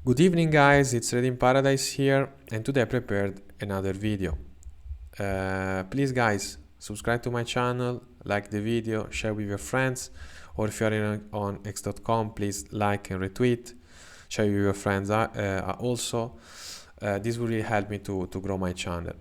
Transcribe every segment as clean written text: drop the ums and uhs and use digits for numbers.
Good evening guys, it's Trading Paradise here, and today I prepared another video. Please guys, subscribe to my channel, like the video, share with your friends, or if you are on x.com, please like and retweet, share with your friends also. This will really help me to grow my channel.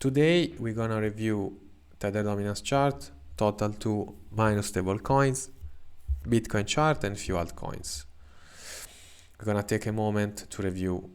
Today we're gonna review Tether dominance chart, total 2 minus stable coins, Bitcoin chart and few altcoins. We're gonna take a moment to review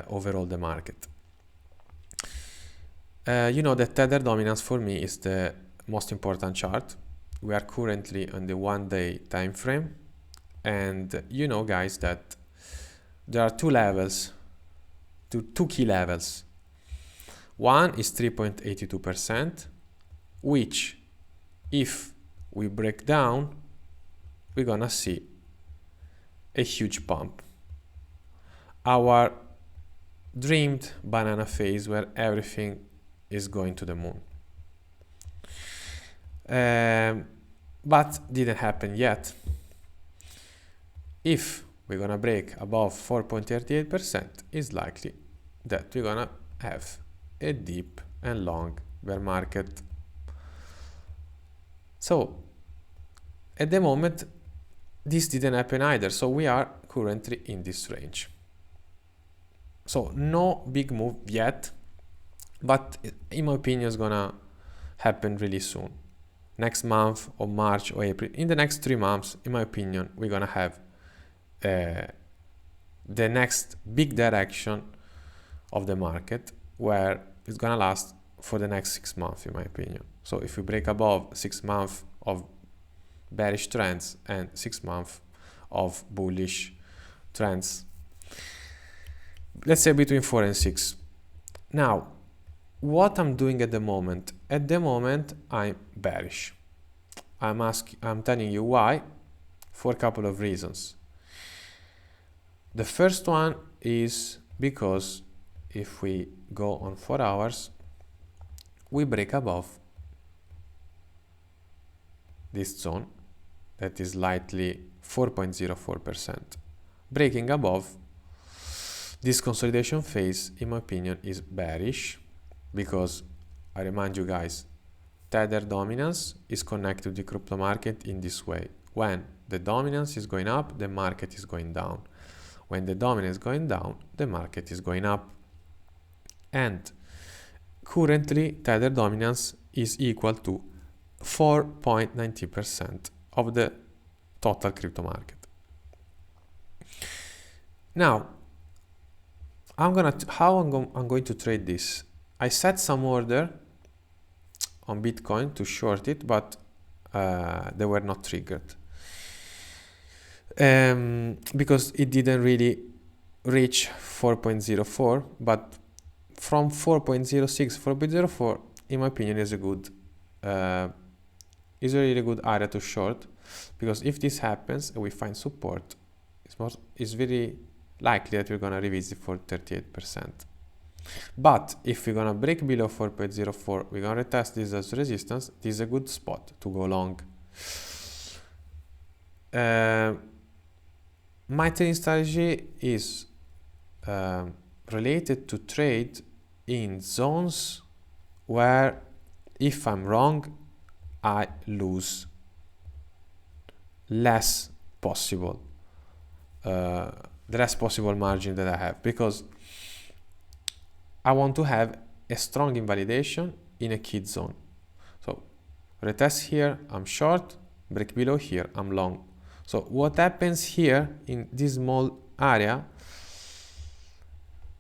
overall the market. You know that Tether dominance for me is the most important chart. We are currently on the 1 day time frame, and you know guys that there are two key levels. One is 3.82%, which if we break down, we're gonna see a huge pump. Our dreamed banana phase where everything is going to the moon. But didn't happen yet. If we're gonna break above 4.38%, it's likely that we're gonna have a deep and long bear market. So at the moment this didn't happen either, so we are currently in this range. So no big move yet, but in my opinion is gonna happen really soon. Next month or March or April. In the next 3 months, in my opinion, we're gonna have the next big direction of the market, where it's gonna last for the next 6 months, in my opinion. So if we break above 6 months of bearish trends and 6 months of bullish trends, let's say between 4 and 6. Now, what I'm doing at the moment I'm bearish. I'm telling you why, for a couple of reasons. The first one is because if we go on 4 hours, we break above this zone that is lightly 4.04%. Breaking above this consolidation phase, in my opinion, is bearish, because I remind you guys, Tether dominance is connected to the crypto market in this way. When the dominance is going up, the market is going down. When the dominance is going down, the market is going up. And currently, Tether dominance is equal to 4.90% of the total crypto market. Now, I'm going to trade this. I set some order on Bitcoin to short it, but they were not triggered because it didn't really reach 4.04, but from 4.06, 4.04, in my opinion, is a really good area to short, because if this happens and we find support, it's very likely that we're gonna revisit for 38%. But if we're gonna break below 4.04, we're gonna retest this as resistance. This is a good spot to go long. My trading strategy is related to trade in zones where, if I'm wrong, I lose less possible, the less possible margin that I have, because I want to have a strong invalidation in a key zone. So retest here, I'm short, break below here, I'm long. So what happens here in this small area,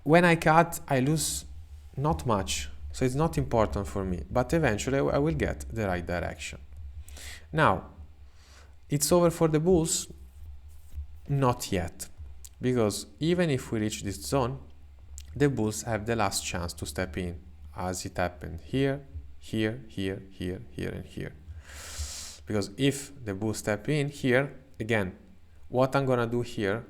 when I cut, I lose not much. So it's not important for me, but eventually I will get the right direction. Now, it's over for the bulls? Not yet, because even if we reach this zone, the bulls have the last chance to step in, as it happened here, here, here, here, here, and here. Because if the bulls step in here, again, what I'm gonna do here,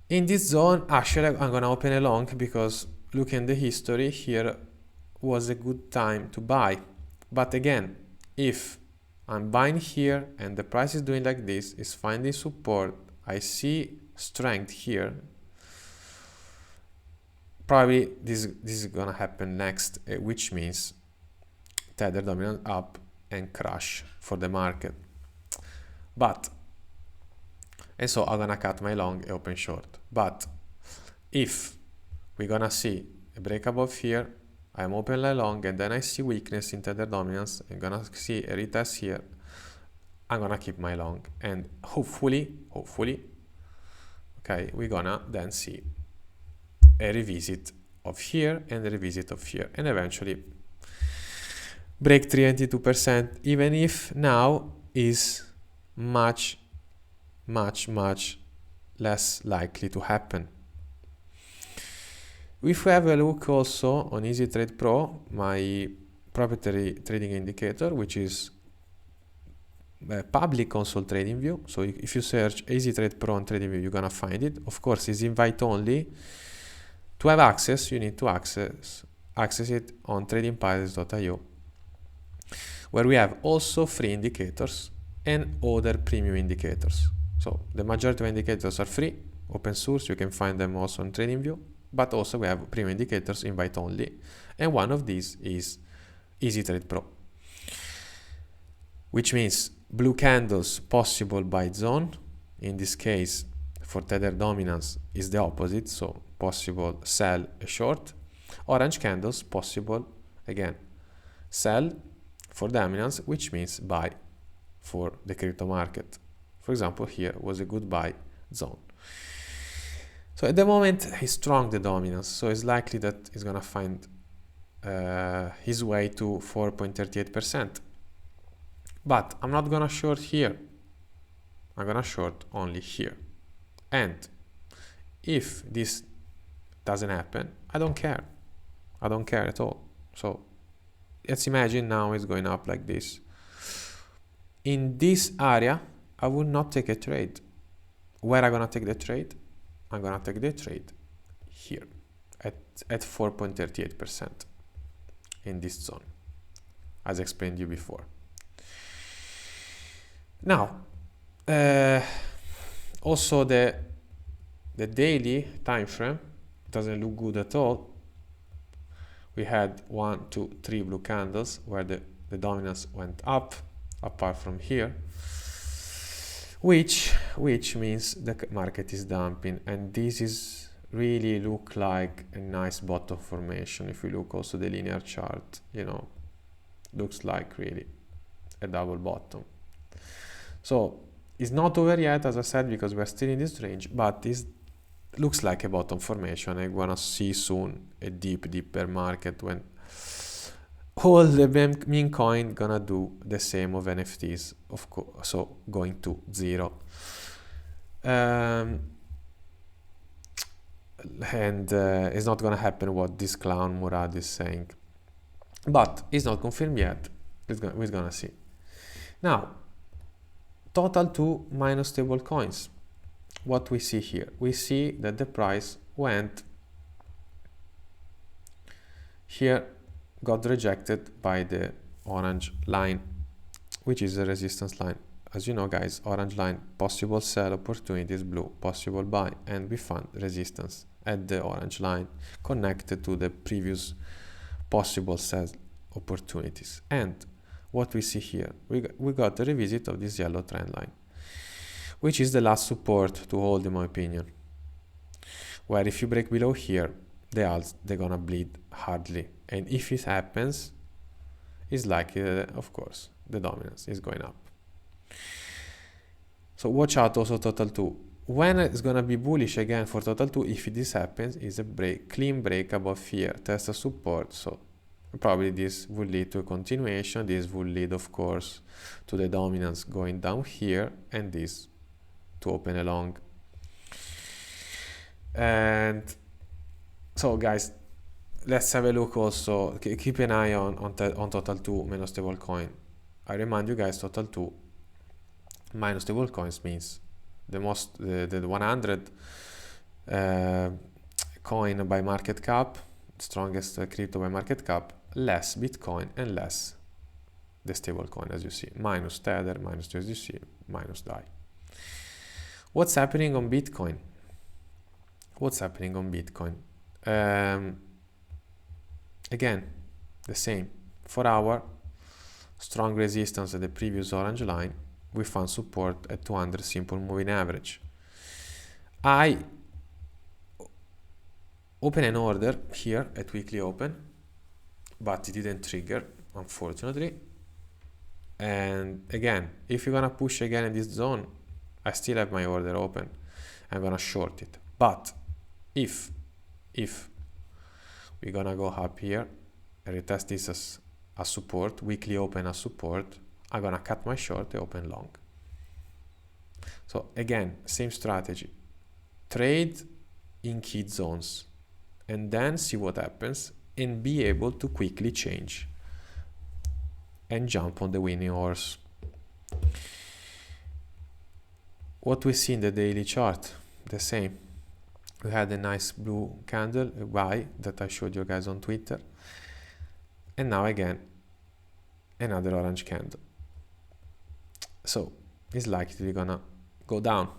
in this zone, actually I'm gonna open a long, because looking at the history, here was a good time to buy. But again, if I'm buying here and the price is doing like this, is finding support, I see strength here, probably this is gonna happen next, which means tether dominance up and crash for the market. And so I'm gonna cut my long and open short. But if we're gonna see a break above here, I'm open my long, and then I see weakness in tether dominance, I'm gonna see a retest here, I'm gonna keep my long, and hopefully, okay, we're gonna then see a revisit of here and a revisit of here, and eventually break 22%, even if now is much less likely to happen. If we have a look also on Easy Trade Pro, my proprietary trading indicator, which is a public console trading view, so if you search Easy Trade Pro on TradingView, you're gonna find it. Of course, it's invite only. To have access, you need to access it on tradingpirates.io, where we have also free indicators and other premium indicators. So the majority of indicators are free, open source, you can find them also on TradingView, but also we have premium indicators, invite only, and one of these is Easy Trade Pro, which means blue candles possible by zone. In this case, for tether dominance is the opposite, so possible sell a short. Orange candles possible, again, sell for dominance, which means buy for the crypto market. For example, here was a good buy zone. So at the moment he's strong, the dominance, so it's likely that he's gonna find his way to 4.38%. But I'm not gonna short here, I'm gonna short only here. And if this doesn't happen, I don't care at all. So let's imagine now it's going up like this. In this area, I would not take a trade. Where I'm gonna take the trade? I'm gonna take the trade here at 4.38% in this zone, as explained to you before. Now, also the daily time frame doesn't look good at all. We had 1, 2, 3 blue candles where the dominance went up, apart from here, which means the market is dumping, and this is really look like a nice bottom formation. If you look also the linear chart, you know, looks like really a double bottom. So it's not over yet, as I said, because we're still in this range, but this looks like a bottom formation. I'm gonna see soon a deep bear market when all the meme coin gonna do the same of NFTs, of course, so going to zero. And it's not gonna happen what this clown Murad is saying, but it's not confirmed yet. We're gonna see. Now, total 2 minus stable coins. What we see here? We see that the price went here, got rejected by the orange line, which is a resistance line. As you know, guys, orange line, possible sell opportunities, blue, possible buy, and we found resistance at the orange line connected to the previous possible sell opportunities. And what we see here, we got a revisit of this yellow trend line, which is the last support to hold, in my opinion, where if you break below here, the alts, they're gonna bleed hardly, and if it happens, it's likely that, of course, the dominance is going up. So watch out also total 2. When it's gonna be bullish again for total 2, if this happens, is a clean break above here, test a support. So probably this will lead to a continuation. This will lead, of course, to the dominance going down here, and this to open along. And so, guys, let's have a look also. Keep an eye on total 2 minus stable coin. I remind you guys, total 2 minus stable coins means the 100 coin by market cap, strongest crypto by market cap, less Bitcoin and less the stable coin, as you see, minus Tether, minus USDC, minus DAI. What's happening on Bitcoin? what's happening on Bitcoin? Again, the same. 4 hour, strong resistance at the previous orange line. We found support at 200 simple moving average. I open an order here at weekly open, but it didn't trigger, unfortunately. And again, if you're gonna push again in this zone, I still have my order open. I'm gonna short it. But if we're gonna go up here and retest this as a support, weekly open as support, I'm gonna cut my short and open long. So again, same strategy. Trade in key zones and then see what happens and be able to quickly change and jump on the winning horse. What we see in the daily chart, the same. We had a nice blue candle, a buy that I showed you guys on Twitter. And now again, another orange candle. So it's likely gonna go down.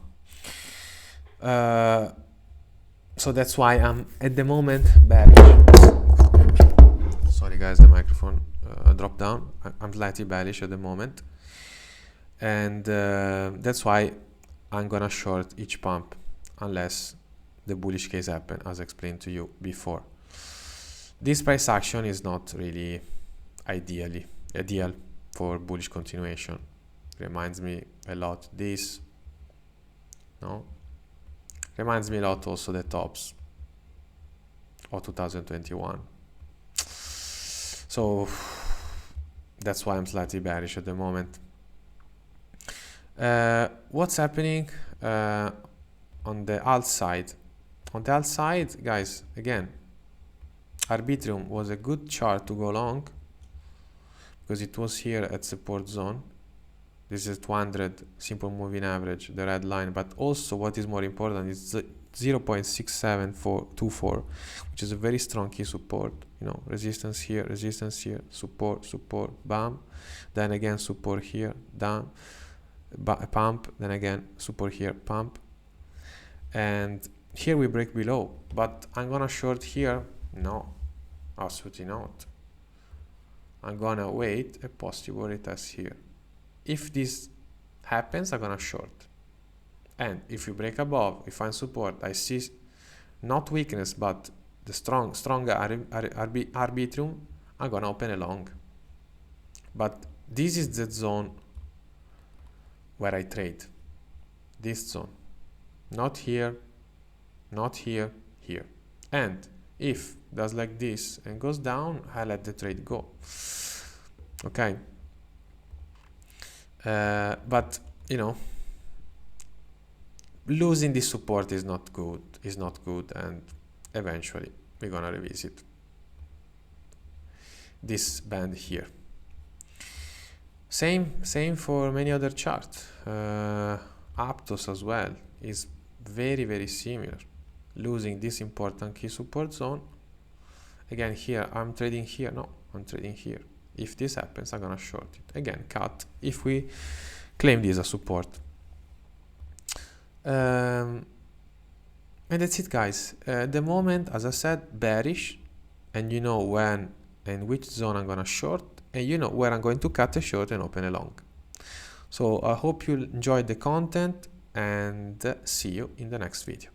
So that's why I'm at the moment bearish. Sorry guys, the microphone dropped down. I'm slightly bearish at the moment. And that's why I'm gonna short each pump unless the bullish case happen, as explained to you before. This price action is not really ideal for bullish continuation. Reminds me a lot this, no? Reminds me a lot also the tops of 2021. So that's why I'm slightly bearish at the moment. What's happening on the alt side? On the alt side, guys, again, Arbitrum was a good chart to go long because it was here at support zone. This is 200 simple moving average, the red line, but also what is more important is 0.67424, which is a very strong key support. You know, resistance here, support, bam, then again support here, down, pump, then again support here, pump, and here we break below. But I'm gonna short here? No, absolutely not. I'm gonna wait a possible retest here. If this happens, I'm gonna short. And if we break above, we find support, I see not weakness, but the stronger Arbitrum, I'm gonna open a long. But this is the zone where I trade. This zone. Not here, not here, here. And if does like this and goes down, I let the trade go. Okay. But you know, losing this support is not good, and eventually we're gonna revisit this band here. Same for many other charts. Aptos as well is very similar, losing this important key support zone. Again, here I'm trading here. No, I'm trading here. If this happens, I'm gonna short it again, cut if we claim this as support. And that's it, guys. At the moment, as I said, bearish, and you know when and which zone I'm gonna short, and you know where I'm going to cut a short and open a long. So I hope you enjoyed the content, and see you in the next video.